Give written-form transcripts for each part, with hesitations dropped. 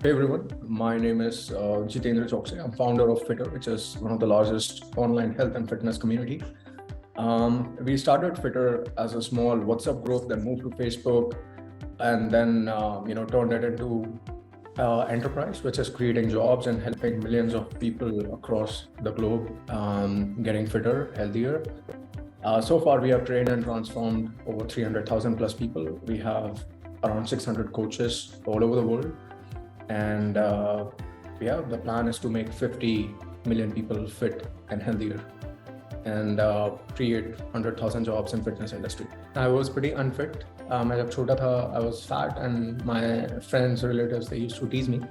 Hey everyone, my name is Jitendra Chouksey. I'm founder of Fitter, which is one of the largest online health and fitness community. We started Fitter as a small WhatsApp group, then moved to Facebook, and then turned it into enterprise, which is creating jobs and helping millions of people across the globe getting fitter, healthier. So far, we have trained and transformed over 300,000 plus people. We have around 600 coaches all over the world. And the plan is to make 50 million people fit and healthier and create 100,000 jobs in fitness industry. I was pretty unfit. मैं जब छोटा था, I was fat and my friends, relatives, they used to tease me.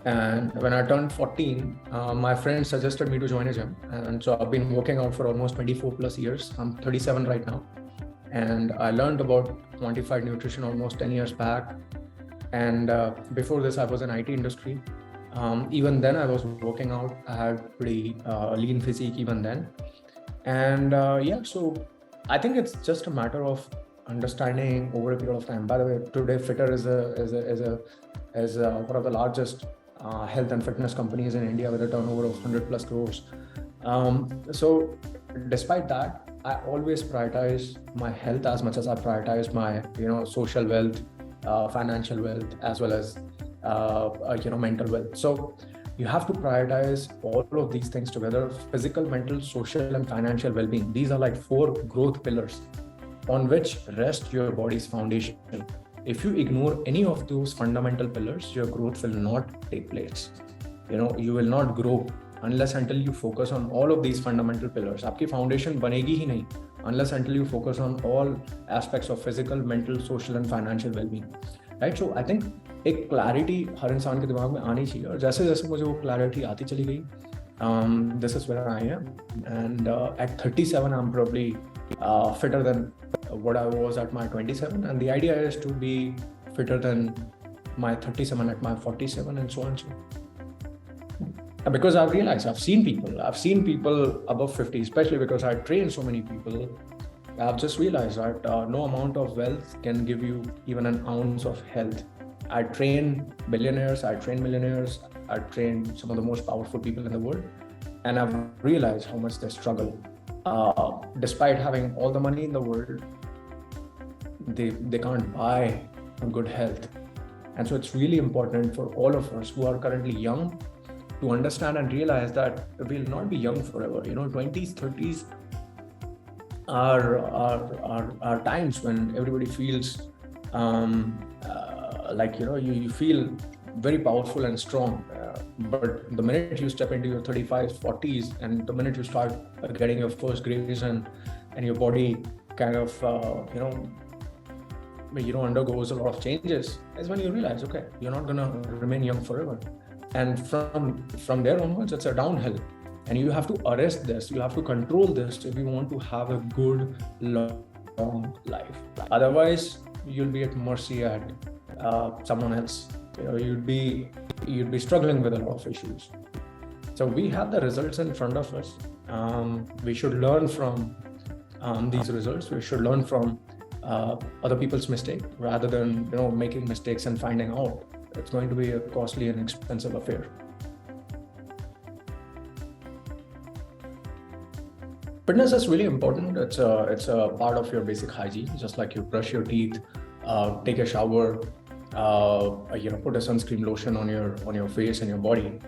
And when I turned 14, my friends suggested me to join a gym. And so I've been working out for almost 24 plus years. I'm 37 right now. And I learned about quantified nutrition almost 10 years back. And before this, I was in IT industry. Even then, I was working out. I had pretty lean physique even then. And so I think it's just a matter of understanding over a period of time. By the way, today Fitter is one of the largest health and fitness companies in India with a turnover of 100 plus crores. So despite that, I always prioritize my health as much as I prioritize my social wealth, financial wealth, as well as mental wealth. So you have to prioritize all of these things together: physical, mental, social, and financial well-being. These are like 4 growth pillars on which rest your body's foundation. If you ignore any of those fundamental pillars, your growth will not take place. You will not grow unless until you focus on all of these fundamental pillars. आपकी foundation बनेगी ही नहीं unless until you focus on all aspects of physical, mental, social and financial well-being. Right? So I think एक clarity हर इंसान के दिमाग में आनी चाहिए, और जैसे जैसे मुझे वो clarity आती चली गई, this is where I am. And at 37, I'm probably fitter than what I was at my 27. And the idea is to be fitter than my 37 at my 47 and so on. Because I've realized, I've seen people above 50, especially because I train so many people. I've just realized that no amount of wealth can give you even an ounce of health. I train billionaires, I train millionaires, I train some of the most powerful people in the world. And I've realized how much they struggle. Despite having all the money in the world, they can't buy a good health. And so it's really important for all of us who are currently young to understand and realize that we'll not be young forever. 20s, 30s are times when everybody feels you feel very powerful and strong. But the minute you step into your 35s, 40s, and the minute you start getting your first grades and your body kind of undergoes a lot of changes, is when you realize, okay, you're not gonna remain young forever. And from there onwards, it's a downhill. And you have to arrest this, you have to control this if you want to have a good, long life. Otherwise, you'll be at mercy at someone else. You'd be struggling with a lot of issues. So we have the results in front of us. We should learn from these results. We should learn from other people's mistakes rather than making mistakes and finding out. It's going to be a costly and expensive affair. Fitness is really important. It's a part of your basic hygiene, just like you brush your teeth, take a shower, put a sunscreen lotion on your face and your body.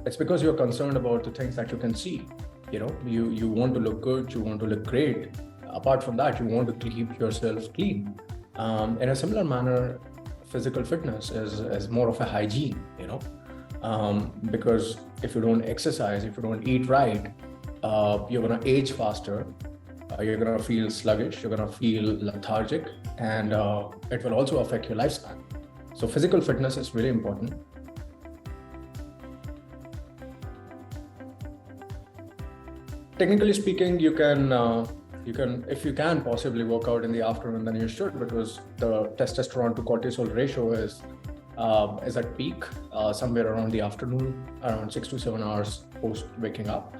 It's because you're concerned about the things that you can see. You want to look good, you want to look great. Apart from that, you want to keep yourself clean. In a similar manner, physical fitness is more of a hygiene, because if you don't exercise, if you don't eat right, you're going to age faster, you're going to feel sluggish, you're going to feel lethargic, and it will also affect your lifespan. So physical fitness is really important. Technically speaking, you can, if you can possibly work out in the afternoon, then you should, because the testosterone to cortisol ratio is at peak somewhere around the afternoon, around 6 to 7 hours post waking up.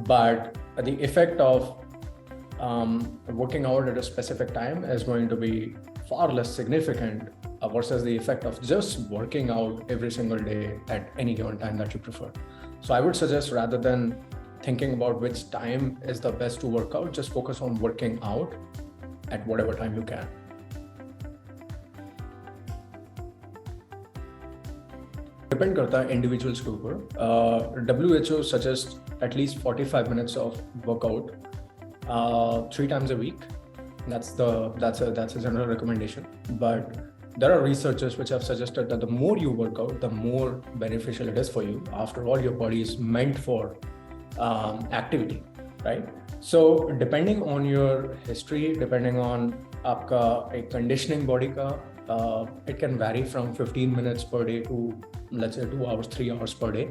But the effect of working out at a specific time is going to be far less significant versus the effect of just working out every single day at any given time that you prefer. So I would suggest, rather than thinking about which time is the best to work out, just focus on working out at whatever time you can. Depend करता है individuals के ऊपर. WHO suggests at least 45 minutes of workout 3 times a week. That's a general recommendation. But there are researchers which have suggested that the more you work out, the more beneficial it is for you. After all, your body is meant for activity, right? So depending on your history, depending on आपका एक conditioning body का, it can vary from 15 minutes per day to, let's say, 2 hours, 3 hours per day.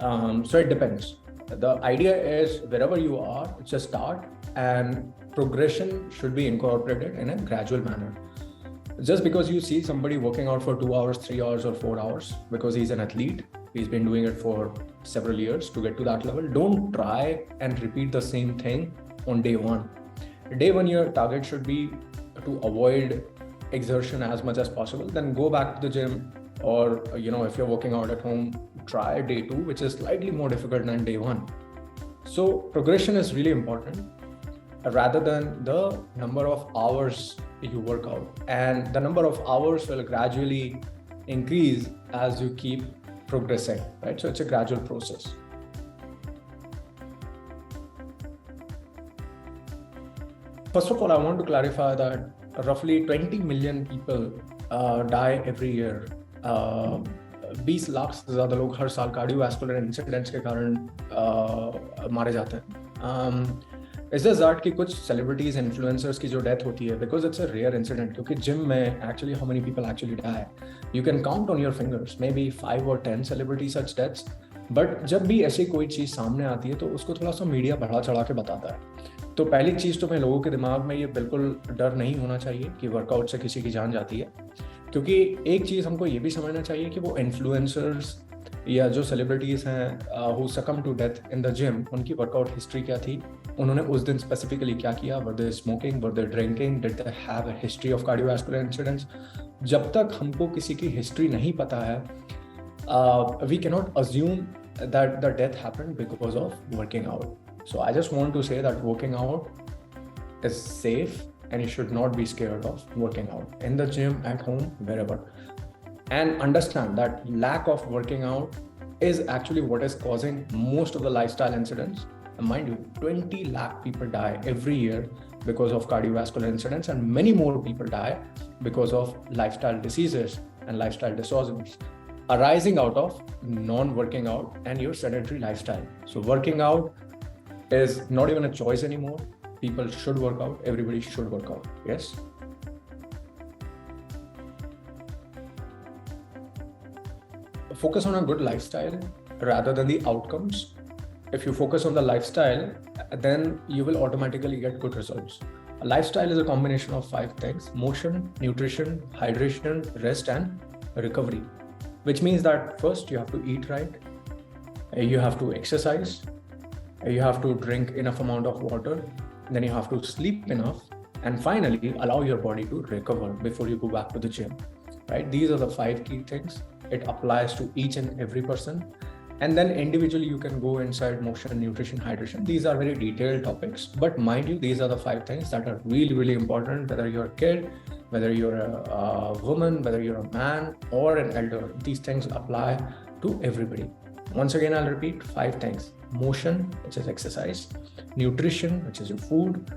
So it depends. The idea is wherever you are, just start, and progression should be incorporated in a gradual manner. Just because you see somebody working out for 2 hours, 3 hours, or 4 hours, because he's an athlete, he's been doing it for several years to get to that level, don't try and repeat the same thing on day one. Day one, your target should be to avoid exertion as much as possible. Then go back to the gym, or if you're working out at home, try day 2, which is slightly more difficult than day 1. So progression is really important, rather than the number of hours you work out. And the number of hours will gradually increase as you keep progressing, right? So it's a gradual process. First of all, I want to clarify that roughly 20 million people die every year. 20 lakh से ज़्यादा लोग हर साल cardiovascular incidents के कारण मारे जाते हैं. It's just that कि कुछ celebrities, influencers की जो death होती है, because it's a rare incident, क्योंकि gym में actually how many people actually die, you can count on your fingers, maybe 5 or 10 celebrity such deaths. But जब भी ऐसी कोई चीज़ सामने आती है तो उसको थोड़ा सा मीडिया बढ़ा चढ़ा के बताता है. तो पहली चीज़ तो मैं लोगों के दिमाग में ये बिल्कुल डर नहीं होना चाहिए कि वर्कआउट से किसी की जान जाती है, क्योंकि एक चीज़ हमको ये भी समझना चाहिए कि वो इन्फ्लुएंसर्स या जो सेलिब्रिटीज़ हैं who succumb to death in the gym, उनकी वर्कआउट हिस्ट्री क्या थी, उन्होंने उस दिन स्पेसिफिकली क्या किया, were they smoking, were they drinking, did they have a history of cardiovascular incidents. जब तक हमको किसी की हिस्ट्री नहीं पता है, we can not assume that the death happened because of working out. So I just want to say that working out is safe and you should not be scared of working out in the gym, at home, wherever. And understand that lack of working out is actually what is causing most of the lifestyle incidents. And mind you, 20 lakh people die every year because of cardiovascular incidents, and many more people die because of lifestyle diseases and lifestyle disorders arising out of non-working out and your sedentary lifestyle. So working out is not even a choice anymore. People should work out. Everybody should work out. Yes. Focus on a good lifestyle rather than the outcomes. If you focus on the lifestyle, then you will automatically get good results. A lifestyle is a combination of 5 things: motion, nutrition, hydration, rest, and recovery. Which means that first you have to eat right, you have to exercise, you have to drink enough amount of water, then you have to sleep enough, and finally allow your body to recover before you go back to the gym, right? These are the 5 key things. It applies to each and every person. And then individually you can go inside motion, nutrition, hydration. These are very detailed topics, but mind you, these are the 5 things that are really, really important, whether you're a kid, whether you're a woman, whether you're a man or an elder. These things apply to everybody. Once again, I'll repeat 5 things: motion, which is exercise; nutrition, which is your food;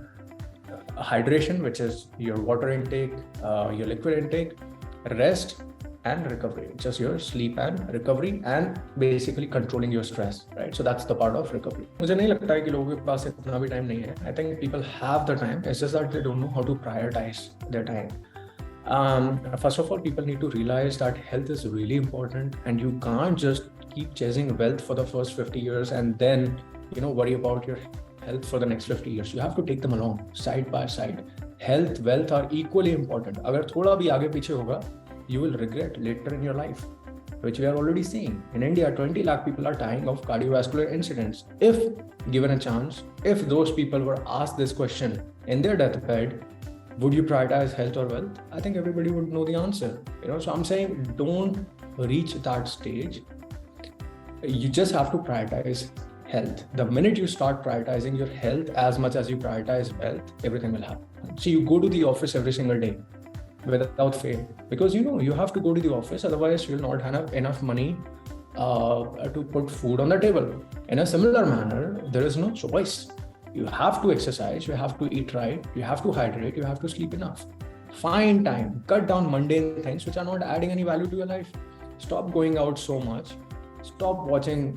hydration, which is your water intake, your liquid intake; rest, and recovery, which is your sleep and recovery, and basically controlling your stress, right? So that's the part of recovery. मुझे नहीं लगता है कि लोगों के पास इतना भी time नहीं है. I think people have the time. It's just that they don't know how to prioritize their time. First of all, people need to realize that health is really important, and you can't just keep chasing wealth for the first 50 years and then, worry about your health for the next 50 years. You have to take them along side by side. Health, wealth are equally important. अगर थोड़ा भी आगे पीछे होगा, you will regret later in your life, which we are already seeing. In India, 20 lakh people are dying of cardiovascular incidents. If given a chance, if those people were asked this question in their deathbed, Would you prioritize health or wealth? I think everybody would know the answer. So I'm saying don't reach that stage. You just have to prioritize health. The minute you start prioritizing your health as much as you prioritize wealth, everything will happen. So you go to the office every single day without fail, because you have to go to the office, otherwise you'll not have enough money to put food on the table. In a similar manner, there is no choice. You have to exercise, you have to eat right, you have to hydrate, you have to sleep enough. Find time, cut down mundane things which are not adding any value to your life. Stop going out so much. Stop watching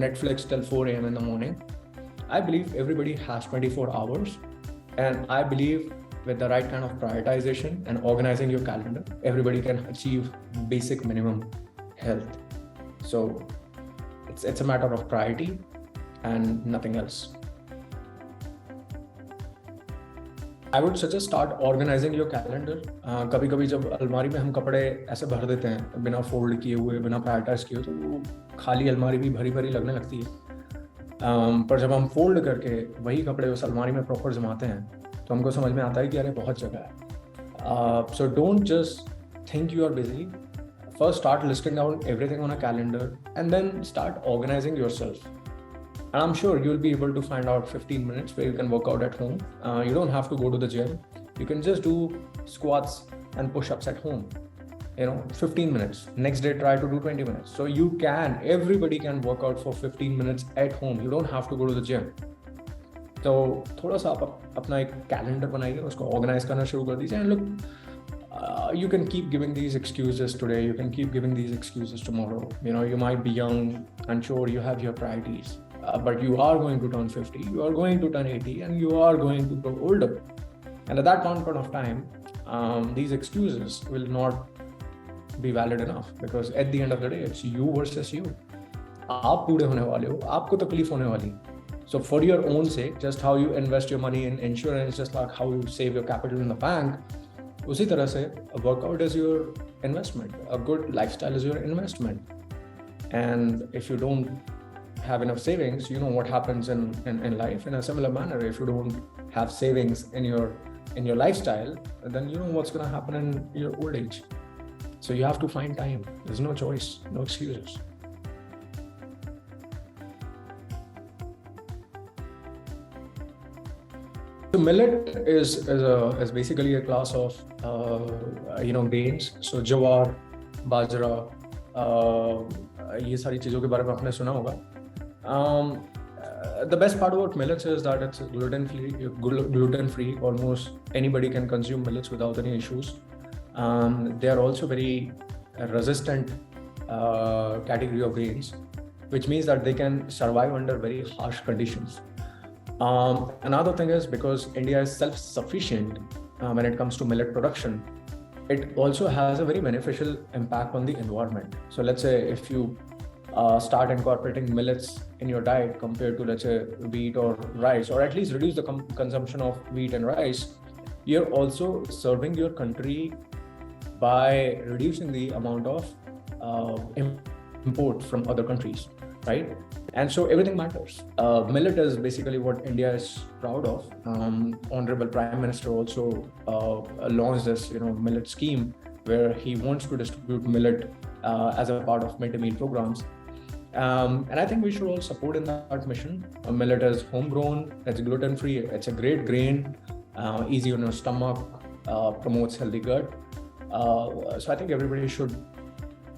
Netflix till 4 a.m. in the morning. I believe everybody has 24 hours. And I believe with the right kind of prioritization and organizing your calendar, everybody can achieve basic minimum health. So it's a matter of priority and nothing else. I would suggest start organizing your calendar. कभी कभी जब अलमारी में हम कपड़े ऐसे भर देते हैं बिना फोल्ड किए हुए, बिना प्रायोरिटाइज किए, तो वो खाली अलमारी भी भरी भरी लगने लगती है. पर जब हम फोल्ड करके वही कपड़े उस अलमारी में प्रॉपर जमाते हैं तो हमको समझ में आता है कि अरे बहुत जगह है. So don't just think you are busy. First start listing down everything on a calendar and then start organizing yourself. And I'm sure you'll be able to find out 15 minutes where you can work out at home. You don't have to go to the gym. You can just do squats and push-ups at home. 15 minutes. Next day, try to do 20 minutes. So everybody can work out for 15 minutes at home. You don't have to go to the gym. तो थोड़ा सा आप अपना एक calendar बनाइए, उसको organise करना शुरू कर दीजिए. And look, you can keep giving these excuses today. You can keep giving these excuses tomorrow. You might be young and sure you have your priorities. But you are going to turn 50, you are going to turn 80, and you are going to grow older. And at that point of time, these excuses will not be valid enough, because at the end of the day, it's you versus you. आप बूढ़े होने वाले हो, आपको तकलीफ होने वाली. So for your own sake, just how you invest your money in insurance, just like how you save your capital in the bank, उसी तरह से a workout is your investment, a good lifestyle is your investment. And if you don't have enough savings, you know what happens in life. In a similar manner, if you don't have savings in your lifestyle, then you know what's going to happen in your old age. So you have to find time. There's no choice, no excuses. So millet is basically a class of grains. So jawar, bajra, ये सारी चीजों के बारे में आपने सुना होगा. The best part about millets is that it's gluten-free. Almost anybody can consume millets without any issues. They are also very resistant category of grains, which means that they can survive under very harsh conditions. Another thing is, because India is self-sufficient when it comes to millet production, it also has a very beneficial impact on the environment. So let's say if you start incorporating millets in your diet compared to, let's say, wheat or rice, or at least reduce the consumption of wheat and rice, you're also serving your country by reducing the amount of import from other countries, right? And so everything matters. Millet is basically what India is proud of. Honorable Prime Minister also launched this, millet scheme, where he wants to distribute millet as a part of mid-day meal programs. And I think we should all support in that mission. Millet is homegrown, it's gluten-free, it's a great grain, easy on your stomach, promotes healthy gut. So I think everybody should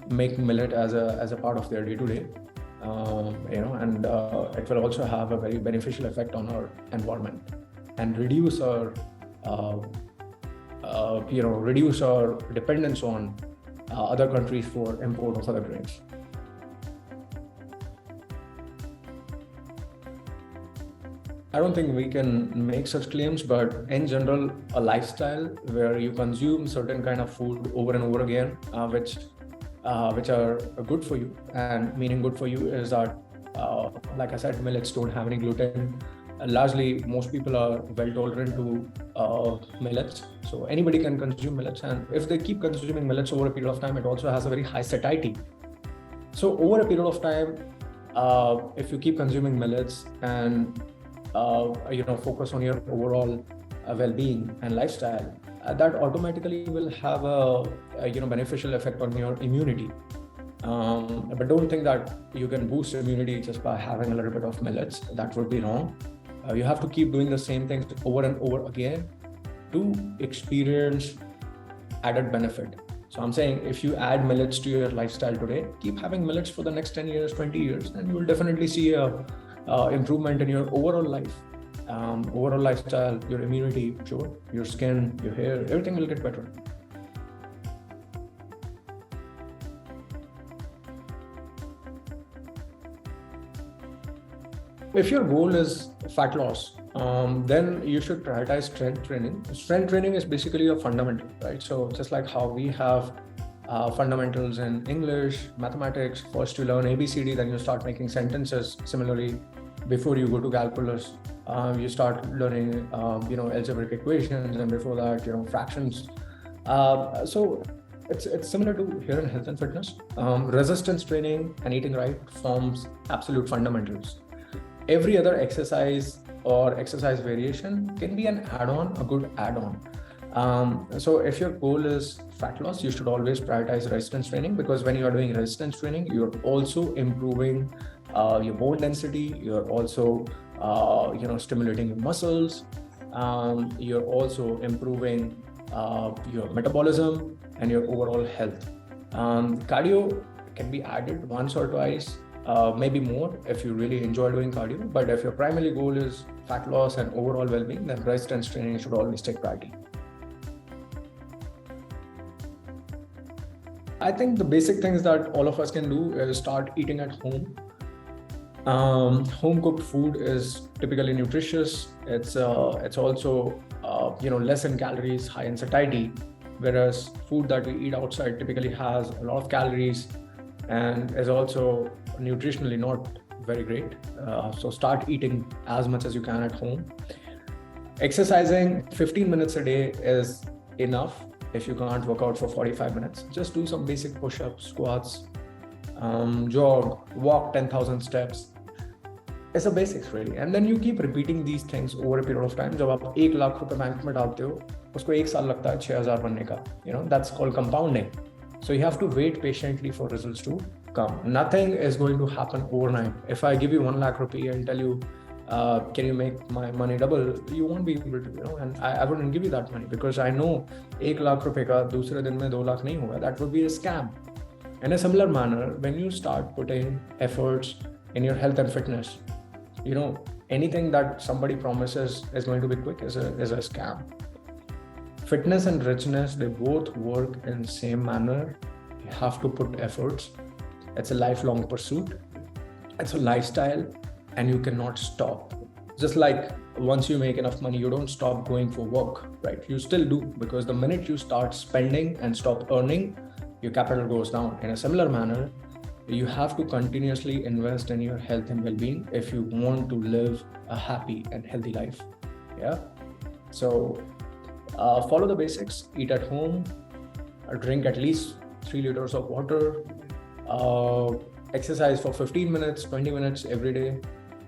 make millet as a part of their day-to-day. And it will also have a very beneficial effect on our environment and reduce our dependence on other countries for import of other grains. I don't think we can make such claims, but in general, a lifestyle where you consume certain kind of food over and over again, which are good for you, and meaning good for you is that, like I said, millets don't have any gluten. Largely, most people are well tolerant to millets, so anybody can consume millets. And if they keep consuming millets over a period of time, it also has a very high satiety. So over a period of time, if you keep consuming millets and focus on your overall well-being and lifestyle, that automatically will have a beneficial effect on your immunity. But don't think that you can boost immunity just by having a little bit of millets. That would be wrong. You have to keep doing the same things over and over again to experience added benefit. So I'm saying, if you add millets to your lifestyle today, keep having millets for the next 10 years, 20 years, and you will definitely see a improvement in your overall life, overall lifestyle, your immunity, sure, your skin, your hair, everything will get better. If your goal is fat loss, then you should prioritize strength training. Strength training is basically a fundamental, right? So just like how we have fundamentals in English, mathematics, first you learn ABCD, then you start making sentences. Similarly, before you go to calculus, you start learning, algebraic equations, and before that, fractions. So it's similar to here in health and fitness. Resistance training and eating right forms absolute fundamentals. Every other exercise or exercise variation can be an add-on, a good add-on. So if your goal is fat loss, you should always prioritize resistance training, because when you are doing resistance training, you're also improving your bone density. You're also, stimulating your muscles. You're also improving your metabolism and your overall health. Cardio can be added once or twice. Maybe more if you really enjoy doing cardio, but if your primary goal is fat loss and overall well-being, then resistance training should always take priority. I think the basic things that all of us can do is start eating at home. Home cooked food is typically nutritious. It's also less in calories, high in satiety, whereas food that we eat outside typically has a lot of calories and is also nutritionally not very great. So start eating as much as you can at home. Exercising 15 minutes a day is enough. If you can't work out for 45 minutes, just do some basic push-ups, squats, jog, walk 10,000 steps. It's the basics really. And then you keep repeating these things over a period of time. जब आप 1 लाख रुपए bank में डालते हो, उसको 1 साल लगता है 6,000 बनने का. That's called compounding. So you have to wait patiently for results to come. Nothing is going to happen overnight. If I give you 1 lakh rupee and tell you, can you make my money double? You won't be able to, and I wouldn't give you that money, because I know 1 lakh rupe ka दूसरे दिन में 2 lakh नहीं होगा. That would be a scam. In a similar manner, when you start putting efforts in your health and fitness, anything that somebody promises is going to be quick is a scam. Fitness and richness, they both work in the same manner. You have to put efforts. It's a lifelong pursuit. It's a lifestyle, and you cannot stop. Just like once you make enough money, you don't stop going for work, right? You still do, because the minute you start spending and stop earning, your capital goes down. In a similar manner, you have to continuously invest in your health and well-being if you want to live a happy and healthy life. Yeah. So follow the basics, eat at home, drink at least 3 liters of water, exercise for 15 minutes, 20 minutes every day.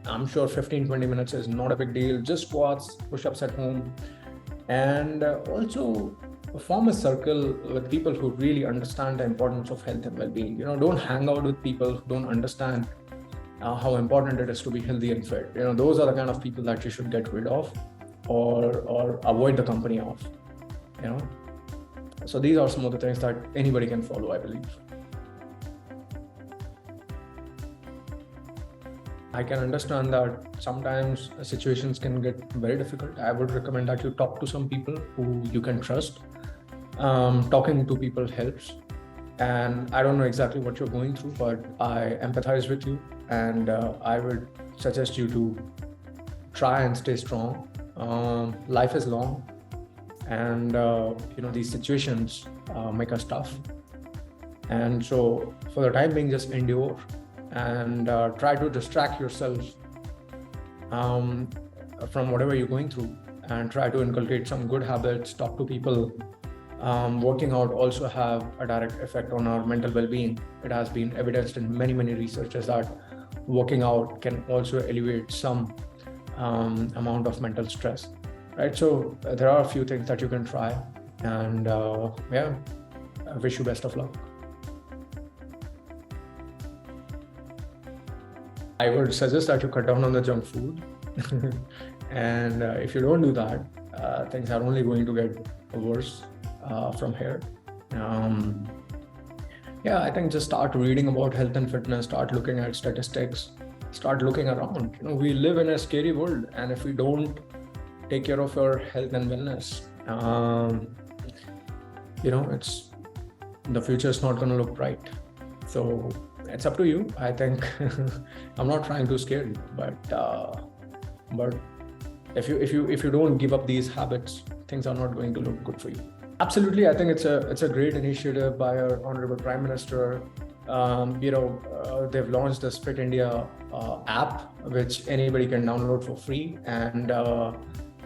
I'm sure 15-20 minutes is not a big deal. Just squats, push-ups at home, and also form a circle with people who really understand the importance of health and well-being. Don't hang out with people who don't understand how important it is to be healthy and fit. Those are the kind of people that you should get rid of or avoid the company of. So these are some of the things that anybody can follow, I believe. I can understand that sometimes situations can get very difficult. I would recommend that you talk to some people who you can trust. Talking to people helps. And I don't know exactly what you're going through, but I empathize with you, and I would suggest you to try and stay strong. Life is long, and these situations make us tough. And so for the time being, just endure and try to distract yourself from whatever you're going through, and try to inculcate some good habits, talk to people. Working out also have a direct effect on our mental well-being. It has been evidenced in many researches that working out can also alleviate some amount of mental stress, right? So there are a few things that you can try. And yeah, I wish you best of luck. I would suggest that you cut down on the junk food. And if you don't do that, things are only going to get worse from here. Yeah, I think just start reading about health and fitness, start looking at statistics, start looking around. We live in a scary world, and if we don't take care of our health and wellness, it's the future is not going to look bright. So it's up to you. I think I'm not trying to scare you, but if you don't give up these habits, things are not going to look good for you. Absolutely, I think it's a great initiative by our Honorable Prime Minister. They've launched this Fit India app, which anybody can download for free, and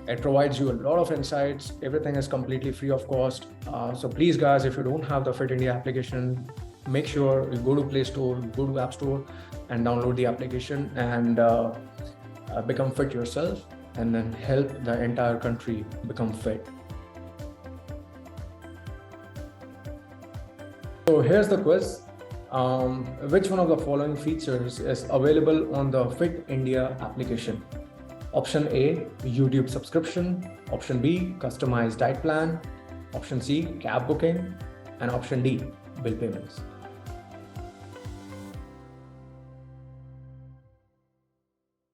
it provides you a lot of insights. Everything is completely free of cost. So please, guys, if you don't have the Fit India application, make sure you go to Play Store, go to App Store, and download the application and become fit yourself, and then help the entire country become fit. So here's the quiz. Which one of the following features is available on the Fit India application? Option A, YouTube subscription. Option B, customized diet plan. Option C, cab booking. And option D, bill payments.